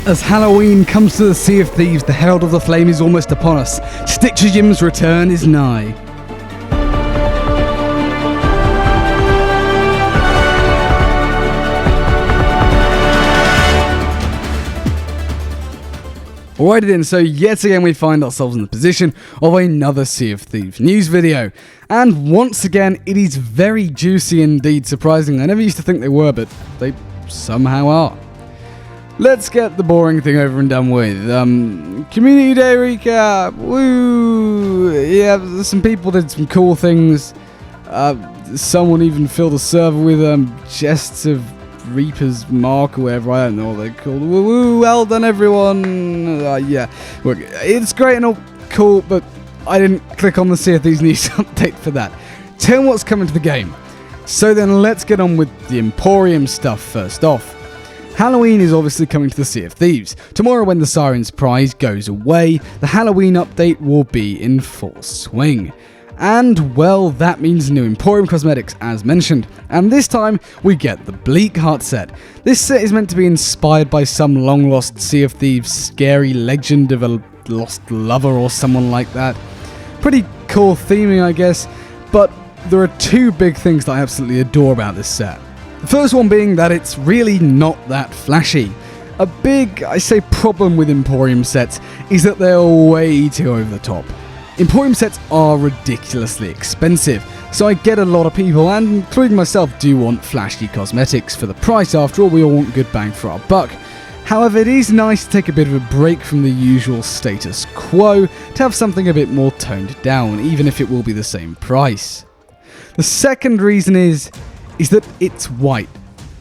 As Halloween comes to the Sea of Thieves, the Herald of the Flame is almost upon us. Stitch's return is nigh. Alrighty then, so yet again we find ourselves in the position of another Sea of Thieves news video. And once again, it is very juicy indeed, surprisingly. I never used to think they were, but they somehow are. Let's get the boring thing over and done with. Community Day recap. Woo! Yeah, some people did some cool things. Someone even filled a server with chests of Reaper's Mark or whatever. I don't know what they're called. Woo! Well done, everyone. Yeah, look, it's great and all cool, but I didn't click on the Sea of Thieves news update for that. Tell me what's coming to the game. So then, let's get on with the Emporium stuff first off. Halloween is obviously coming to the Sea of Thieves. Tomorrow when the Siren's Prize goes away, the Halloween update will be in full swing. And, well, that means new Emporium cosmetics as mentioned. And this time, we get the Bleak Heart set. This set is meant to be inspired by some long-lost Sea of Thieves scary legend of a lost lover or someone like that. Pretty cool theming, I guess, but there are two big things that I absolutely adore about this set. The first one being that it's really not that flashy. A big, I say, problem with Emporium sets is that they're way too over the top. Emporium sets are ridiculously expensive, so I get a lot of people, and including myself, do want flashy cosmetics for the price. After all, we all want good bang for our buck. However, it is nice to take a bit of a break from the usual status quo to have something a bit more toned down, even if it will be the same price. The second reason is that it's white.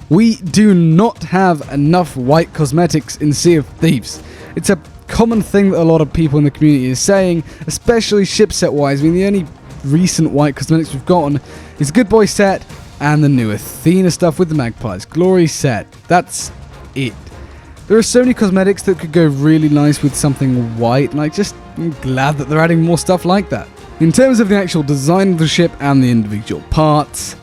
We do not have enough white cosmetics in Sea of Thieves. It's a common thing that a lot of people in the community is saying, especially ship set wise. I mean, the only recent white cosmetics we've gotten is Good Boy set and the new Athena stuff with the Magpie's Glory set. That's it. There are so many cosmetics that could go really nice with something white, and I'm glad that they're adding more stuff like that. In terms of the actual design of the ship and the individual parts,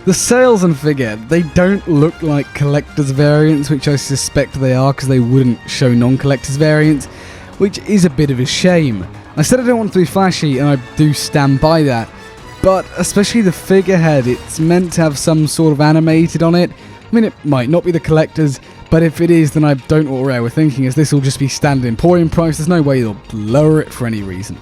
the sails and figure, they don't look like collector's variants, which I suspect they are because they wouldn't show non-collector's variants, which is a bit of a shame. I said I don't want to be flashy, and I do stand by that, but especially the figurehead, it's meant to have some sort of animated on it. I mean, it might not be the collector's, but if it is, then I don't know what Rare were thinking, as this will just be standard Emporium price. There's no way they'll lower it for any reason.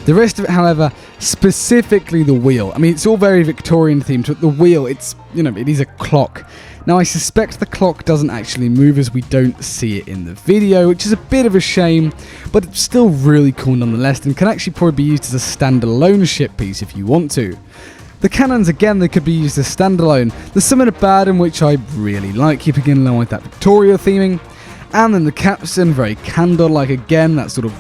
The rest of it, however, specifically the wheel. I mean, it's all very Victorian themed, but the wheel, it is a clock. Now, I suspect the clock doesn't actually move as we don't see it in the video, which is a bit of a shame, but it's still really cool nonetheless and can actually probably be used as a standalone ship piece if you want to. The cannons, again, they could be used as standalone. There's something about them which I really like, keeping in line with that Victoria theming. And then the capstan, very candle-like again, that sort of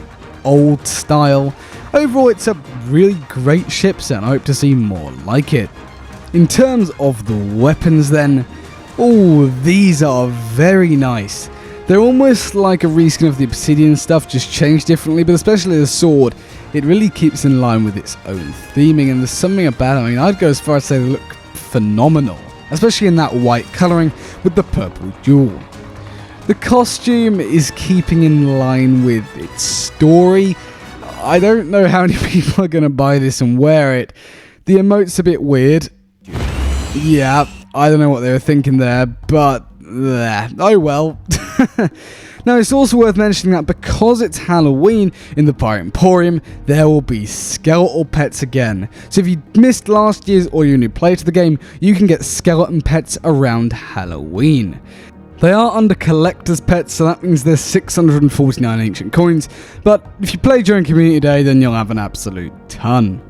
old style. Overall, it's a really great ship set, and I hope to see more like it. In terms of the weapons then, these are very nice. They're almost like a reskin of the Obsidian stuff, just changed differently, but especially the sword, it really keeps in line with its own theming, and there's something about it. I mean, I'd go as far as to say they look phenomenal, especially in that white colouring with the purple jewel. The costume is keeping in line with its story. I don't know how many people are going to buy this and wear it. The emote's a bit weird. Yeah, I don't know what they were thinking there, but oh well. Now, it's also worth mentioning that because it's Halloween in the Pirate Emporium, there will be skeletal pets again. So if you missed last year's or you're a new player to the game, you can get skeleton pets around Halloween. They are under collector's pets, so that means there's 649 ancient coins, but if you play during Community Day, then you'll have an absolute ton.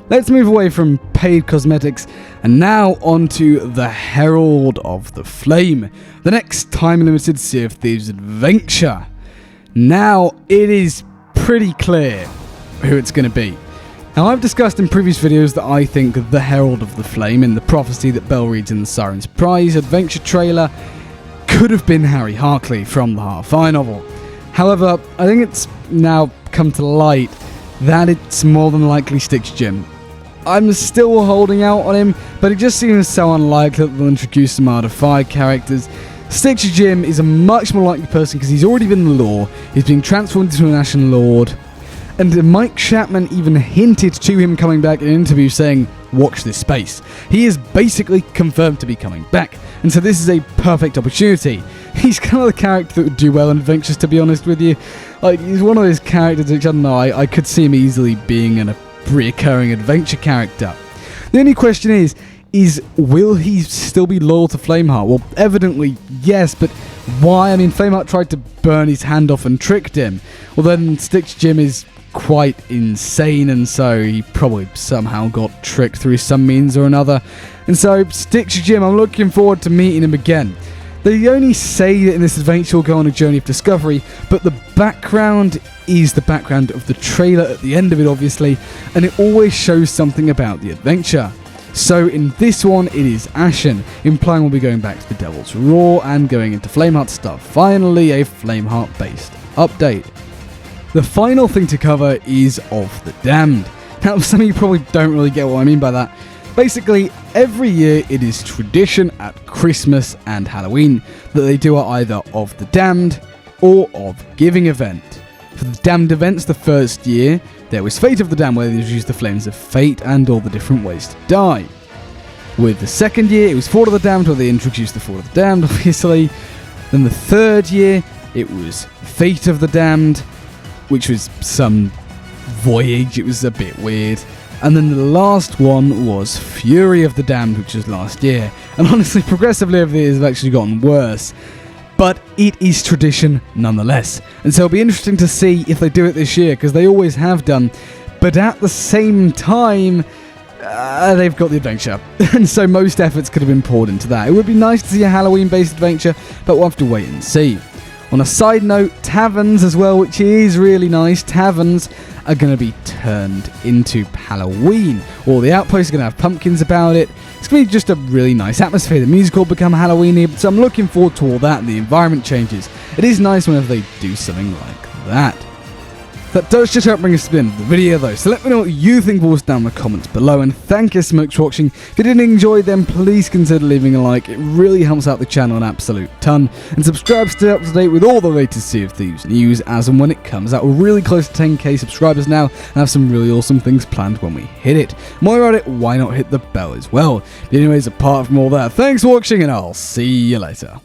Let's move away from paid cosmetics, and now onto the Herald of the Flame, the next time-limited Sea of Thieves adventure. Now, it is pretty clear who it's going to be. Now, I've discussed in previous videos that I think the Herald of the Flame in the prophecy that Belle reads in the Siren's Prize adventure trailer could have been Harry Harkley from the Half-Eye novel. However, I think it's now come to light that it's more than likely Stitch Jim. I'm still holding out on him, but it just seems so unlikely that they'll introduce some Art of Fire characters, Stitch Jim is a much more likely person because he's already been in the lore, he's being transformed into a National Lord, and Mike Chapman even hinted to him coming back in an interview saying, watch this space. He is basically confirmed to be coming back, and so this is a perfect opportunity. He's kind of the character that would do well in adventures, to be honest with you. Like, he's one of those characters which, I don't know, I could see him easily being a recurring adventure character. The only question is will he still be loyal to Flameheart? Well, evidently, yes, but why? I mean, Flameheart tried to burn his hand off and tricked him. Well, then Stitch Jim is quite insane, and so he probably somehow got tricked through some means or another. And so, Stitch Jim, I'm looking forward to meeting him again. They only say that in this adventure we'll go on a journey of discovery, but the background is the background of the trailer at the end of it, obviously, and it always shows something about the adventure. So in this one, it is Ashen, implying we'll be going back to the Devil's Roar and going into Flameheart stuff. Finally, a Flameheart-based update. The final thing to cover is Of the Damned. Now, some of you probably don't really get what I mean by that. Basically, every year it is tradition at Christmas and Halloween that they do either Of the Damned or Of Giving event. For the Damned events the first year, there was Fate of the Damned, where they introduced the flames of fate and all the different ways to die. With the second year, it was Fort of the Damned, where they introduced the Fort of the Damned, obviously. Then the third year, it was Fate of the Damned, which was some voyage, it was a bit weird. And then the last one was Fury of the Damned, which was last year. And honestly, progressively over the years, have actually gotten worse. But it is tradition nonetheless. And so it'll be interesting to see if they do it this year, because they always have done. But at the same time, they've got the adventure. And so most efforts could have been poured into that. It would be nice to see a Halloween-based adventure, but we'll have to wait and see. On a side note, taverns as well, which is really nice. Taverns are going to be turned into Halloween. All the outposts are going to have pumpkins about it. It's going to be just a really nice atmosphere. The music will become Halloweeny, so I'm looking forward to all that, and the environment changes. It is nice whenever they do something like that. That does just help bring us to the end of the video though, so let me know what you think of us down in the comments below, and thank you so much for watching. If you did enjoy, then please consider leaving a like. It really helps out the channel an absolute ton, and subscribe to stay up to date with all the latest Sea of Thieves news as and when it comes out. We're really close to 10k subscribers now, and have some really awesome things planned when we hit it. And while you're at it, why not hit the bell as well? But anyways, apart from all that, thanks for watching, and I'll see you later.